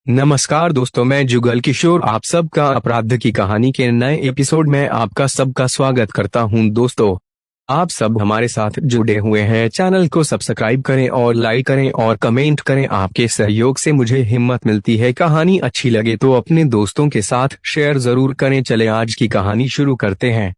नमस्कार दोस्तों, मैं जुगल किशोर आप सबका अपराध की कहानी के नए एपिसोड में आपका सबका स्वागत करता हूं। दोस्तों, आप सब हमारे साथ जुड़े हुए हैं। चैनल को सब्सक्राइब करें और लाइक करें और कमेंट करें। आपके सहयोग से मुझे हिम्मत मिलती है। कहानी अच्छी लगे तो अपने दोस्तों के साथ शेयर जरूर करें। चले आज की कहानी शुरू करते हैं।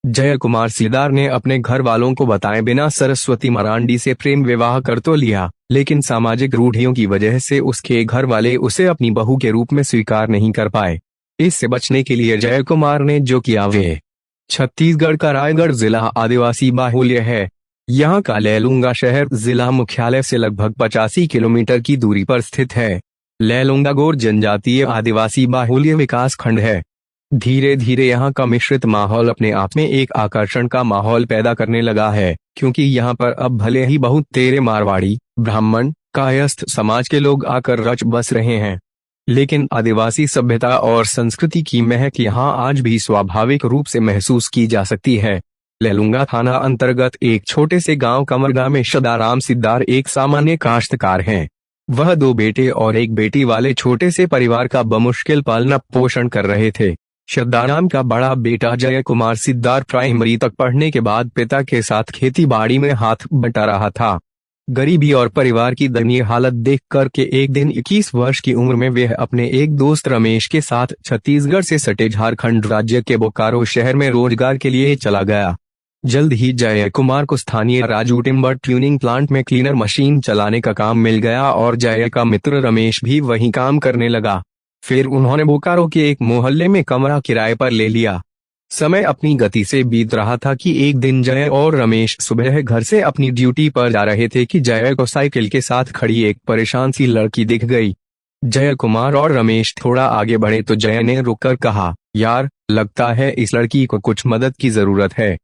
जय कुमार सिदार ने अपने घर वालों को बताए बिना सरस्वती मरांडी से प्रेम विवाह कर तो लिया, लेकिन सामाजिक रूढ़ियों की वजह से उसके घर वाले उसे अपनी बहू के रूप में स्वीकार नहीं कर पाए। इससे बचने के लिए जय कुमार ने जो किया वे छत्तीसगढ़ का रायगढ़ जिला आदिवासी बाहुल्य है। यहाँ का लैलूंगा शहर जिला मुख्यालय से लगभग 85 किलोमीटर की दूरी पर स्थित है। लैलूंगा गौर जनजातीय आदिवासी बाहुल्य विकास खंड है। धीरे धीरे यहाँ का मिश्रित माहौल अपने आप में एक आकर्षण का माहौल पैदा करने लगा है, क्योंकि यहाँ पर अब भले ही बहुत तेरे मारवाड़ी, ब्राह्मण, कायस्थ समाज के लोग आकर रच बस रहे हैं, लेकिन आदिवासी सभ्यता और संस्कृति की महक यहाँ आज भी स्वाभाविक रूप से महसूस की जा सकती है। लैलूंगा थाना अंतर्गत एक छोटे से गांव कमरगा में सदाराम सिद्दार एक सामान्य काश्तकार हैं। वह 2 बेटे और 1 बेटी वाले छोटे से परिवार का बमुश्किल पालन पोषण कर रहे थे। सदाराम का बड़ा बेटा जय कुमार सिद्दार प्राइमरी तक पढ़ने के बाद पिता के साथ खेती बाड़ी में हाथ बटा रहा था। गरीबी और परिवार की दयनीय हालत देख कर के एक दिन 21 वर्ष की उम्र में वह अपने एक दोस्त रमेश के साथ छत्तीसगढ़ से सटे झारखंड राज्य के बोकारो शहर में रोजगार के लिए चला गया। जल्द ही जय कुमार को स्थानीय राजू टिम्बर ट्यूनिंग प्लांट में क्लीनर मशीन चलाने का काम मिल गया और जय का मित्र रमेश भी वहीं काम करने लगा। फिर उन्होंने बोकारो के एक मोहल्ले में कमरा किराए पर ले लिया। समय अपनी गति से बीत रहा था कि एक दिन जय और रमेश सुबह घर से अपनी ड्यूटी पर जा रहे थे कि जय को साइकिल के साथ खड़ी एक परेशान सी लड़की दिख गई। जय कुमार और रमेश थोड़ा आगे बढ़े तो जय ने रुककर कहा, यार, लगता है इस लड़की को कुछ मदद की जरूरत है।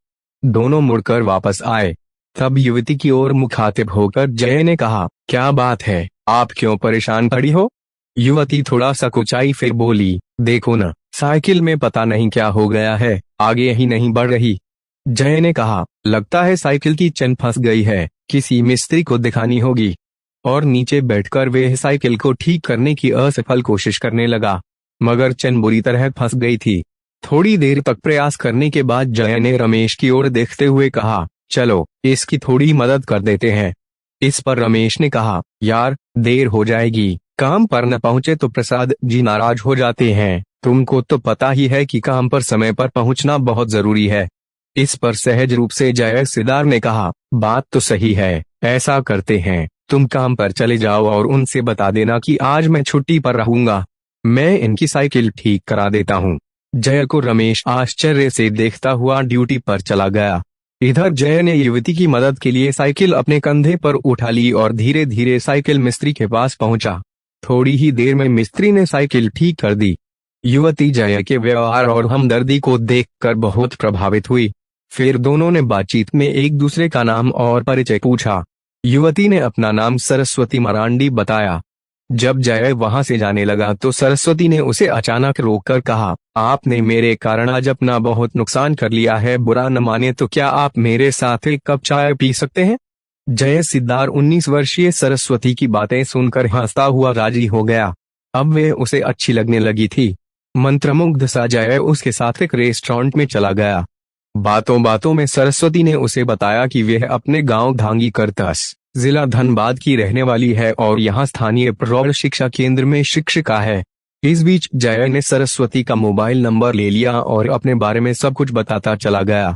दोनों मुड़कर वापस आए। तब युवती की ओर मुखातिब होकर जय ने कहा, क्या बात है, आप क्यों परेशान खड़ी हो? युवती थोड़ा सकुचाई फिर बोली, देखो न, साइकिल में पता नहीं क्या हो गया है, आगे ही नहीं बढ़ रही। जय ने कहा, लगता है साइकिल की चेन फंस गई है, किसी मिस्त्री को दिखानी होगी। और नीचे बैठकर वह साइकिल को ठीक करने की असफल कोशिश करने लगा, मगर चेन बुरी तरह फंस गई थी। थोड़ी देर तक प्रयास करने के बाद जय ने रमेश की ओर देखते हुए कहा, चलो इसकी थोड़ी मदद कर देते हैं। इस पर रमेश ने कहा, यार, देर हो जाएगी, काम पर न पहुंचे तो प्रसाद जी नाराज हो जाते हैं। तुमको तो पता ही है कि काम पर समय पर पहुंचना बहुत जरूरी है। इस पर सहज रूप से जय सिदार ने कहा, बात तो सही है, ऐसा करते हैं, तुम काम पर चले जाओ और उनसे बता देना कि आज मैं छुट्टी पर रहूंगा, मैं इनकी साइकिल ठीक करा देता हूँ। जय को रमेश आश्चर्य से देखता हुआ ड्यूटी पर चला गया। इधर जय ने युवती की मदद के लिए साइकिल अपने कंधे पर उठा ली और धीरे धीरे साइकिल मिस्त्री के पास पहुंचा। थोड़ी ही देर में मिस्त्री ने साइकिल ठीक कर दी। युवती जय के व्यवहार और हमदर्दी को देखकर बहुत प्रभावित हुई। फिर दोनों ने बातचीत में एक दूसरे का नाम और परिचय पूछा। युवती ने अपना नाम सरस्वती मरांडी बताया। जब जय वहां से जाने लगा तो सरस्वती ने उसे अचानक रोककर कहा, आपने मेरे कारण आज अपना बहुत नुकसान कर लिया है, बुरा न माने तो क्या आप मेरे साथ एक कप चाय पी सकते हैं? जय सिद्दार 19 वर्षीय सरस्वती की बातें सुनकर हंसता हुआ राजी हो गया। अब वे उसे अच्छी लगने लगी थी। मंत्रमुग्ध सा जय उसके साथ एक रेस्टोरेंट में चला गया। बातों बातों में सरस्वती ने उसे बताया कि वह अपने गांव धांगी करतस, जिला धनबाद की रहने वाली है और यहाँ स्थानीय प्रौढ़ शिक्षा केंद्र में शिक्षिका है। इस बीच जय ने सरस्वती का मोबाइल नंबर ले लिया और अपने बारे में सब कुछ बताता चला गया।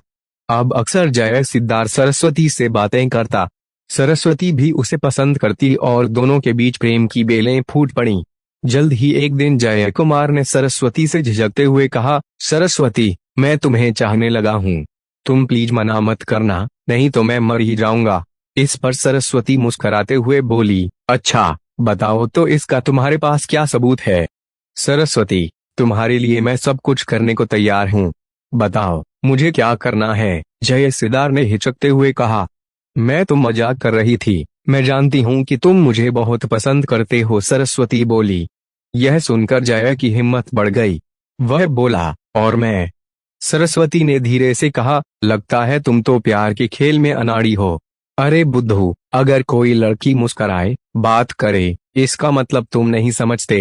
अब अक्सर जय सिद्दार सरस्वती से बातें करता। सरस्वती भी उसे पसंद करती और दोनों के बीच प्रेम की बेलें फूट पड़ी। जल्द ही एक दिन जय कुमार ने सरस्वती से झिझकते हुए कहा, सरस्वती, मैं तुम्हें चाहने लगा हूँ, तुम प्लीज मना मत करना, नहीं तो मैं मर ही जाऊंगा। इस पर सरस्वती मुस्कुराते हुए बोली, अच्छा बताओ तो इसका तुम्हारे पास क्या सबूत है? सरस्वती, तुम्हारे लिए मैं सब कुछ करने को तैयार हूँ, बताओ मुझे क्या करना है? जय सिदार ने हिचकते हुए कहा, मैं तो मजाक कर रही थी, मैं जानती हूँ कि तुम मुझे बहुत पसंद करते हो, सरस्वती बोली। यह सुनकर जय की हिम्मत बढ़ गई। वह बोला, और मैं? सरस्वती ने धीरे से कहा, लगता है तुम तो प्यार के खेल में अनाड़ी हो। अरे बुद्धू, अगर कोई लड़की मुस्कुराए, बात करे, इसका मतलब तुम नहीं समझते।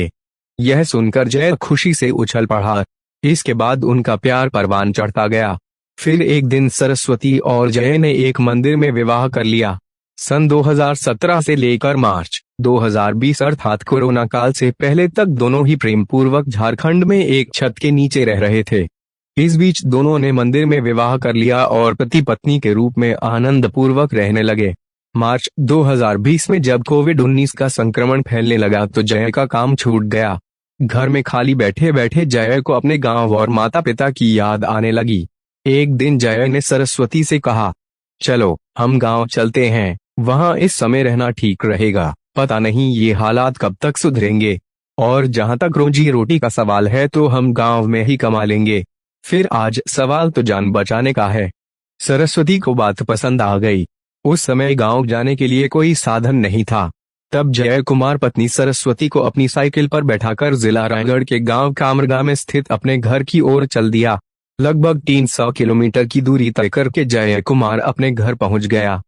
यह सुनकर जय खुशी से उछल पड़ा। इसके बाद उनका प्यार परवान चढ़ता गया। फिर एक दिन सरस्वती और जय ने एक मंदिर में विवाह कर लिया। सन 2017 से लेकर मार्च 2020 अर्थात कोरोना काल से पहले तक दोनों ही प्रेम पूर्वक झारखंड में एक छत के नीचे रह रहे थे। इस बीच दोनों ने मंदिर में विवाह कर लिया और पति पत्नी के रूप में आनंद पूर्वक रहने लगे। मार्च 2020 में जब कोविड-19 का संक्रमण फैलने लगा तो जय का काम छूट गया। घर में खाली बैठे बैठे जय को अपने गांव और माता पिता की याद आने लगी। एक दिन जय ने सरस्वती से कहा, चलो हम गांव चलते हैं, वहां इस समय रहना ठीक रहेगा, पता नहीं ये हालात कब तक सुधरेंगे, और जहां तक रोजी रोटी का सवाल है तो हम गांव में ही कमा लेंगे, फिर आज सवाल तो जान बचाने का है। सरस्वती को बात पसंद आ गई। उस समय गांव जाने के लिए कोई साधन नहीं था। तब जय कुमार पत्नी सरस्वती को अपनी साइकिल पर बैठाकर जिला रायगढ़ के गांव कामरगा में स्थित अपने घर की ओर चल दिया। लगभग 300 किलोमीटर की दूरी तय करके जय कुमार अपने घर पहुंच गया।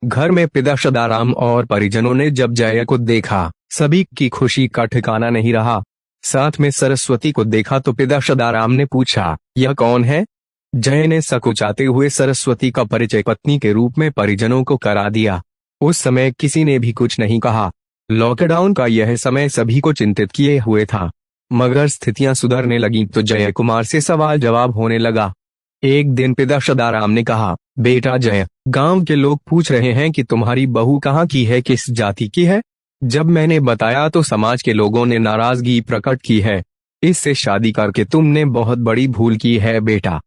घर में पिता सदाराम और परिजनों ने जब जय को देखा, सभी की खुशी का ठिकाना नहीं रहा। साथ में सरस्वती को देखा तो पिता सदाराम ने पूछा, यह कौन है? जय ने सकुचाते हुए सरस्वती का परिचय पत्नी के रूप में परिजनों को करा दिया। उस समय किसी ने भी कुछ नहीं कहा। लॉकडाउन का यह समय सभी को चिंतित किए हुए था, मगर स्थितियां सुधरने लगीं तो जय कुमार से सवाल जवाब होने लगा। एक दिन पिता सदाराम ने कहा, बेटा जय, गांव के लोग पूछ रहे हैं कि तुम्हारी बहू कहाँ की है, किस जाति की है। जब मैंने बताया तो समाज के लोगों ने नाराजगी प्रकट की है। इससे शादी करके तुमने बहुत बड़ी भूल की है बेटा।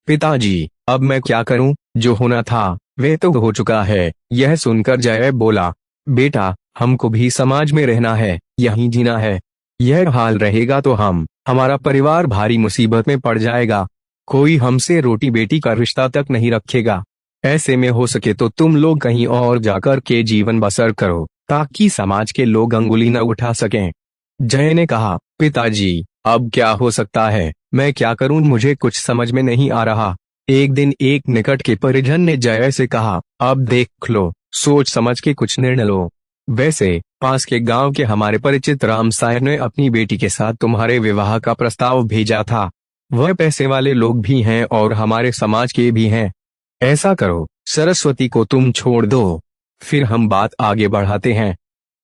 पिताजी, अब मैं क्या करूं, जो होना था वह तो हो चुका है। यह सुनकर जय बोला, बेटा हमको भी समाज में रहना है, यहीं जीना है। यह हाल रहेगा तो हमारा परिवार भारी मुसीबत में पड़ जाएगा। कोई हमसे रोटी बेटी का रिश्ता तक नहीं रखेगा। ऐसे में हो सके तो तुम लोग कहीं और जाकर के जीवन बसर करो, ताकि समाज के लोग अंगुली न उठा सकें। जय ने कहा, पिताजी अब क्या हो सकता है, मैं क्या करूं, मुझे कुछ समझ में नहीं आ रहा। एक दिन एक निकट के परिजन ने जय से कहा, अब देख लो, सोच समझ के कुछ निर्णय लो। वैसे पास के गांव के हमारे परिचित राम सायर ने अपनी बेटी के साथ तुम्हारे विवाह का प्रस्ताव भेजा था। वह पैसे वाले लोग भी हैं और हमारे समाज के भी हैं। ऐसा करो, सरस्वती को तुम छोड़ दो, फिर हम बात आगे बढ़ाते हैं।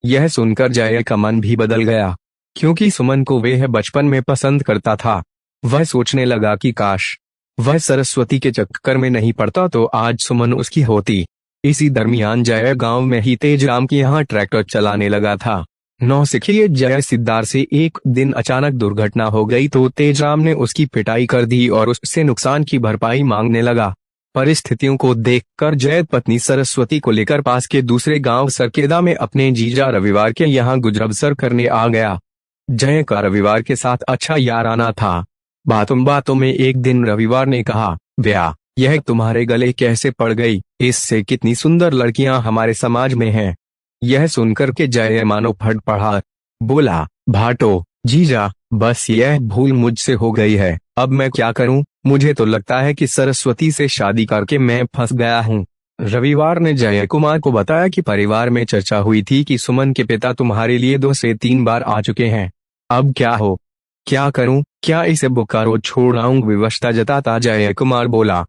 यह सुनकर जय का मन भी बदल गया, क्योंकि सुमन को वह बचपन में पसंद करता था। वह सोचने लगा कि काश वह सरस्वती के चक्कर में नहीं पड़ता तो आज सुमन उसकी होती। इसी दरमियान जय गांव में ही तेजराम के यहाँ ट्रैक्टर चलाने लगा था। नौसिखिए जय सिद्धार से एक दिन अचानक दुर्घटना हो गई तो तेजराम ने उसकी पिटाई कर दी और उससे नुकसान की भरपाई मांगने लगा। परिस्थितियों को देखकर जय पत्नी सरस्वती को लेकर पास के दूसरे गांव सरकेदा में अपने जीजा रविवार के यहाँ गुजर करने आ गया। जय का रविवार के साथ अच्छा याराना था। बातों बातों में एक दिन रविवार ने कहा, ब्याह यह तुम्हारे गले कैसे पड़ गई, इससे कितनी सुंदर लड़कियां हमारे समाज में हैं। यह सुनकर के जय मानो फट पड़ा। बोला, भाटो जीजा, बस यह भूल मुझसे हो गई है, अब मैं क्या करूं, मुझे तो लगता है कि सरस्वती से शादी करके मैं फंस गया हूं। रविवार ने जय कुमार को बताया कि परिवार में चर्चा हुई थी कि सुमन के पिता तुम्हारे लिए 2 से 3 बार आ चुके हैं। अब क्या करूं, क्या इसे बोकारो छोड़ आऊं, विवशता जताता जय कुमार बोला।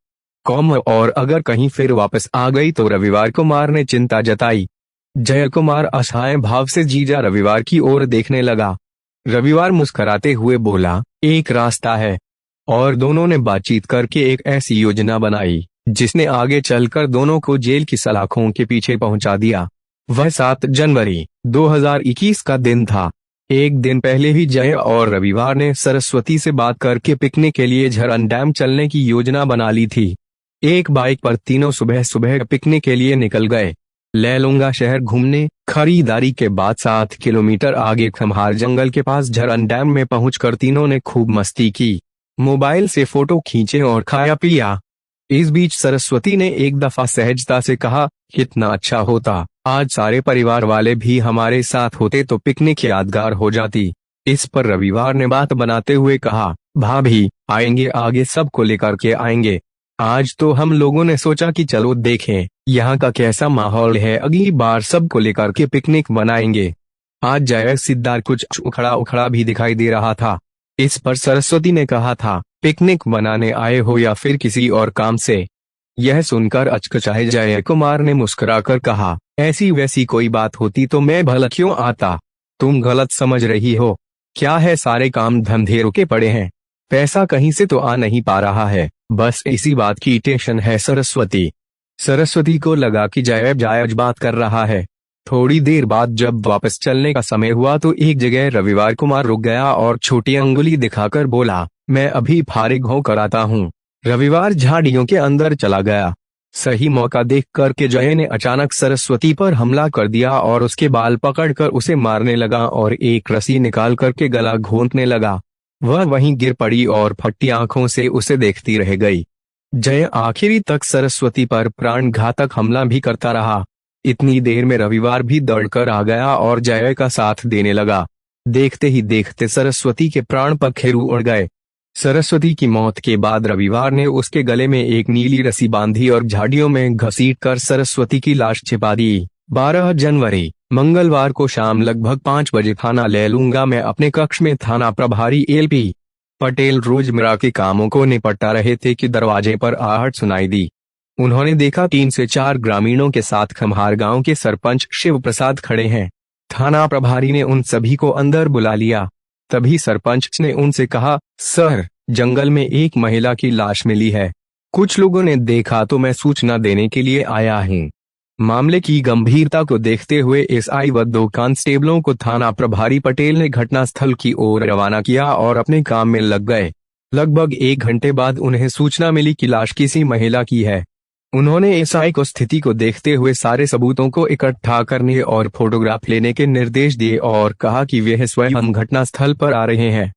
कौम और अगर कहीं फिर वापस आ गई तो रविवार कुमार ने चिंता जताई। जय कुमार असहाय भाव से जीजा रविवार की ओर देखने लगा। रविवार मुस्कुराते हुए बोला, एक रास्ता है। और दोनों ने बातचीत करके एक ऐसी योजना बनाई जिसने आगे चलकर दोनों को जेल की सलाखों के पीछे पहुंचा दिया। वह 7 जनवरी 2021 का दिन था। एक दिन पहले ही जय और रविवार ने सरस्वती से बात करके पिकनिक के लिए झरन डैम चलने की योजना बना ली थी। एक बाइक पर तीनों सुबह सुबह पिकनिक के लिए निकल गए। लैलूंगा शहर घूमने, खरीदारी के बाद 7 किलोमीटर आगे खम्हार जंगल के पास झरन डैम में पहुंचकर तीनों ने खूब मस्ती की, मोबाइल से फोटो खींचे और खाया पिया। इस बीच सरस्वती ने एक दफा सहजता से कहा, कितना अच्छा होता आज सारे परिवार वाले भी हमारे साथ होते तो पिकनिक यादगार हो जाती। इस पर रविवार ने बात बनाते हुए कहा, भाभी आएंगे, आगे सबको लेकर के आएंगे। आज तो हम लोगों ने सोचा कि चलो देखें यहाँ का कैसा माहौल है, अगली बार सबको लेकर के पिकनिक बनाएंगे। आज जय सिद्धार्थ कुछ उखड़ा उखड़ा भी दिखाई दे रहा था। इस पर सरस्वती ने कहा था, पिकनिक मनाने आए हो या फिर किसी और काम से? यह सुनकर अचकचाए जय कुमार ने मुस्कुराकर कहा, ऐसी वैसी कोई बात होती तो मैं भला क्यों आता? तुम गलत समझ रही हो। क्या है, सारे काम धंधे रुके पड़े हैं, पैसा कहीं से तो आ नहीं पा रहा है, बस इसी बात की टेंशन है। सरस्वती को लगा कि जय जायज बात कर रहा है। थोड़ी देर बाद जब वापस चलने का समय हुआ तो एक जगह रविवार कुमार रुक गया और छोटी अंगुली दिखाकर बोला, मैं अभी फारिग होकर आता हूँ। रविवार झाड़ियों के अंदर चला गया। सही मौका देख कर के जय ने अचानक सरस्वती पर हमला कर दिया और उसके बाल पकड़कर उसे मारने लगा और एक रस्सी निकाल करके गला घोंटने लगा। वह वहीं गिर पड़ी और फटी आंखों से उसे देखती रह गई। जय आखिरी तक सरस्वती पर प्राणघातक हमला भी करता रहा। इतनी देर में रविवार भी दौड़कर आ गया और जय का साथ देने लगा। देखते ही देखते सरस्वती के प्राण पखेरु उड़ गए। सरस्वती की मौत के बाद रविवार ने उसके गले में एक नीली रस्सी बांधी और झाड़ियों में घसीटकर सरस्वती की लाश छिपा दी। 12 जनवरी मंगलवार को शाम लगभग 5 बजे थाना लैलूंगा में अपने कक्ष में थाना प्रभारी एलपी पटेल रोजमर्रा के कामों को निपटा रहे थे कि दरवाजे पर आहट सुनाई दी। उन्होंने देखा 3 से 4 ग्रामीणों के साथ खम्हार गांव के सरपंच शिव प्रसाद खड़े हैं। थाना प्रभारी ने उन सभी को अंदर बुला लिया। तभी सरपंच ने उनसे कहा, सर, जंगल में एक महिला की लाश मिली है। कुछ लोगों ने देखा तो मैं सूचना देने के लिए आया हूँ। मामले की गंभीरता को देखते हुए एसआई व 2 कांस्टेबलों को थाना प्रभारी पटेल ने घटनास्थल की ओर रवाना किया और अपने काम में लग गए। लगभग 1 घंटे बाद उन्हें सूचना मिली कि लाश किसी महिला की है। उन्होंने एसआई को स्थिति को देखते हुए सारे सबूतों को इकट्ठा करने और फोटोग्राफ लेने के निर्देश दिए और कहा कि वे स्वयं घटनास्थल पर आ रहे हैं।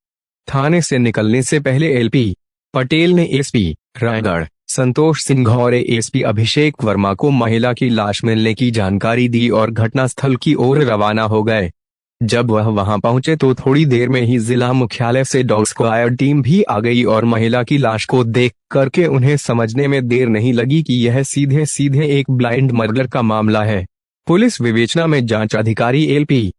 थाने से निकलने से पहले एलपी पटेल ने एसपी रायगढ़ संतोष सिंह और एसपी अभिषेक वर्मा को महिला की लाश मिलने की जानकारी दी और घटनास्थल की ओर रवाना हो गए। जब वह वहां पहुंचे तो थोड़ी देर में ही जिला मुख्यालय से डॉग स्क्वाड टीम भी आ गई और महिला की लाश को देख करके उन्हें समझने में देर नहीं लगी कि यह सीधे सीधे एक ब्लाइंड मर्डर का मामला है। पुलिस विवेचना में जांच अधिकारी एलपी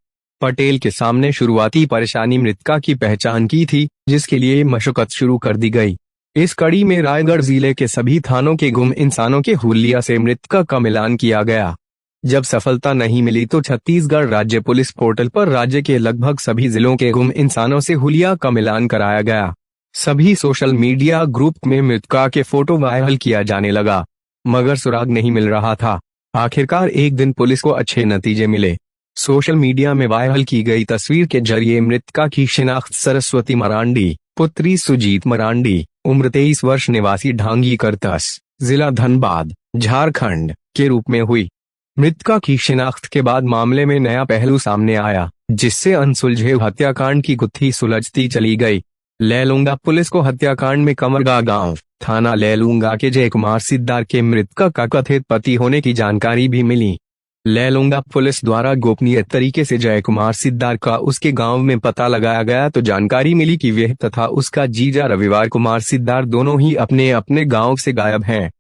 पटेल के सामने शुरुआती परेशानी मृतका की पहचान की थी, जिसके लिए मशक्कत शुरू कर दी गई। इस कड़ी में रायगढ़ जिले के सभी थानों के गुम इंसानों के हुलिया से मृतका का मिलान किया गया। जब सफलता नहीं मिली तो छत्तीसगढ़ राज्य पुलिस पोर्टल पर राज्य के लगभग सभी जिलों के गुम इंसानों से हुलिया का मिलान कराया गया। सभी सोशल मीडिया ग्रुप में मृतका के फोटो वायरल किया जाने लगा, मगर सुराग नहीं मिल रहा था। आखिरकार एक दिन पुलिस को अच्छे नतीजे मिले। सोशल मीडिया में वायरल की गई तस्वीर के जरिए मृतका की शिनाख्त सरस्वती मरांडी, पुत्री सुजीत मरांडी, उम्र 23 वर्ष, निवासी ढांगी करतस, जिला धनबाद, झारखंड के रूप में हुई। मृतका की शिनाख्त के बाद मामले में नया पहलू सामने आया, जिससे अनसुलझे हत्याकांड की गुत्थी सुलझती चली गई। लैलूंगा पुलिस को हत्याकांड में कमरगा गांव, थाना लैलूंगा के जयकुमार सिद्धार के मृतका का कथित पति होने की जानकारी भी मिली। लैलूंगा पुलिस द्वारा गोपनीय तरीके से जयकुमार सिद्धार का उसके गांव में पता लगाया गया तो जानकारी मिली कि वह तथा उसका जीजा रविवार कुमार सिद्धार दोनों ही अपने अपने गांव से गायब हैं।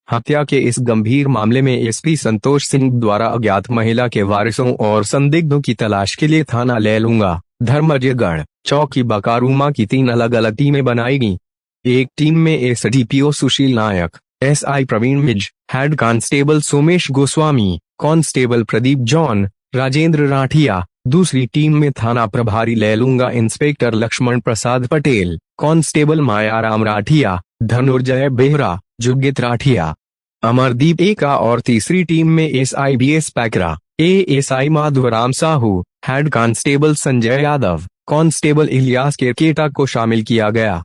हत्या के इस गंभीर मामले में एसपी संतोष सिंह द्वारा अज्ञात महिला के वारिसों और संदिग्धों की तलाश के लिए थाना लैलूंगा, धर्मजयगढ़, चौकी बकारूमा की 3 अलग अलग टीमें बनाई गईं। एक टीम में SDPO Sushil Nayak, SI Praveen Minj, head constable Somesh Goswami, constable Pradeep John, Rajendra Rathia. दूसरी टीम में थाना प्रभारी लैलूंगा इंस्पेक्टर लक्ष्मण प्रसाद पटेल, कांस्टेबल मायाराम राठिया, धनुर्जय बेहरा, जुगित राठिया, अमरदीप एका और तीसरी टीम में SI BS Paikra, ASI Madhavram Sahu, head constable Sanjay Yadav, constable Ilias Kerketta को शामिल किया गया।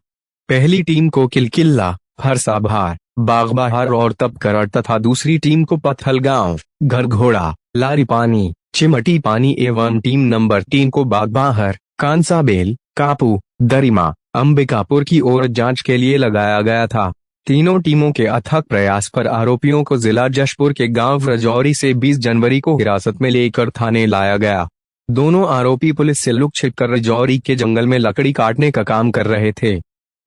पहली टीम को किलकिल्ला, फरसाभार, बागबहार और तपकरड़ तथा दूसरी टीम को पथलगांव, घरघोड़ा, लारीपानी, चिमटी पानी एवं टीम नंबर 3 को बागबाहर, कांसाबेल, कापू, दरिमा, अंबिकापुर की ओर जांच के लिए लगाया गया था। तीनों टीमों के अथक प्रयास पर आरोपियों को जिला जशपुर के गांव रजौरी से 20 जनवरी को हिरासत में लेकर थाने लाया गया। दोनों आरोपी पुलिस से लुक छिपकर रजौरी के जंगल में लकड़ी काटने का काम कर रहे थे।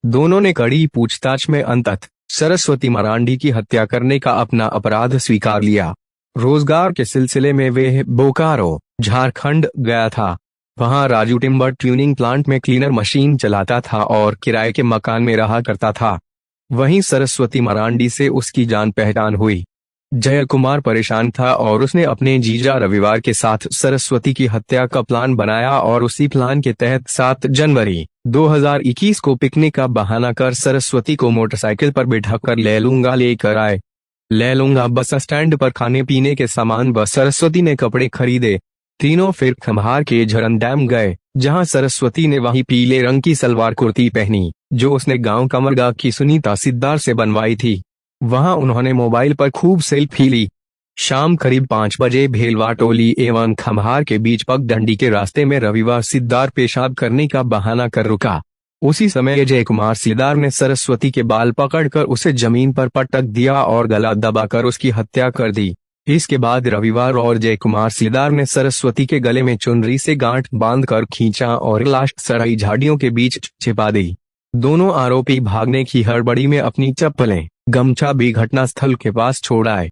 दोनों ने कड़ी पूछताछ में अंततः सरस्वती मरांडी की हत्या करने का अपना अपराध स्वीकार लिया। रोजगार के सिलसिले में वे बोकारो, झारखंड गया था। वहां राजू टिम्बर ट्यूनिंग प्लांट में क्लीनर मशीन चलाता था और किराए के मकान में रहा करता था। वहीं सरस्वती मरांडी से उसकी जान पहचान हुई। जय कुमार परेशान था और उसने अपने जीजा रविवार के साथ सरस्वती की हत्या का प्लान बनाया और उसी प्लान के तहत 7 जनवरी 2021 को पिकनिक का बहाना कर सरस्वती को मोटरसाइकिल पर बिठाकर लैलूंगा लेकर आए। लैलूंगा बस स्टैंड पर खाने पीने के सामान व सरस्वती ने कपड़े खरीदे। तीनों फिर खम्हार के झरन डैम गए, जहां सरस्वती ने वही पीले रंग की सलवार कुर्ती पहनी जो उसने गांव कमरगा की सुनीता सिद्धार से बनवाई थी। वहां उन्होंने मोबाइल पर खूब सेल्फी ली। शाम करीब 5 बजे भेलवा टोली एवं खम्हार के बीच पगडंडी के रास्ते में रविवार सिद्धार पेशाब करने का बहाना कर रुका। उसी समय जय कुमार सिद्धार ने सरस्वती के बाल पकड़कर उसे जमीन पर पटक दिया और गला दबाकर उसकी हत्या कर दी। इसके बाद रविवार और जय कुमार सिद्धार ने सरस्वती के गले में चुनरी से गांठ बांधकर खींचा और लाश सराई झाड़ियों के बीच छिपा दी। दोनों आरोपी भागने की हड़बड़ी में अपनी चप्पलें, गमछा भी घटनास्थल के पास छोड़ आए।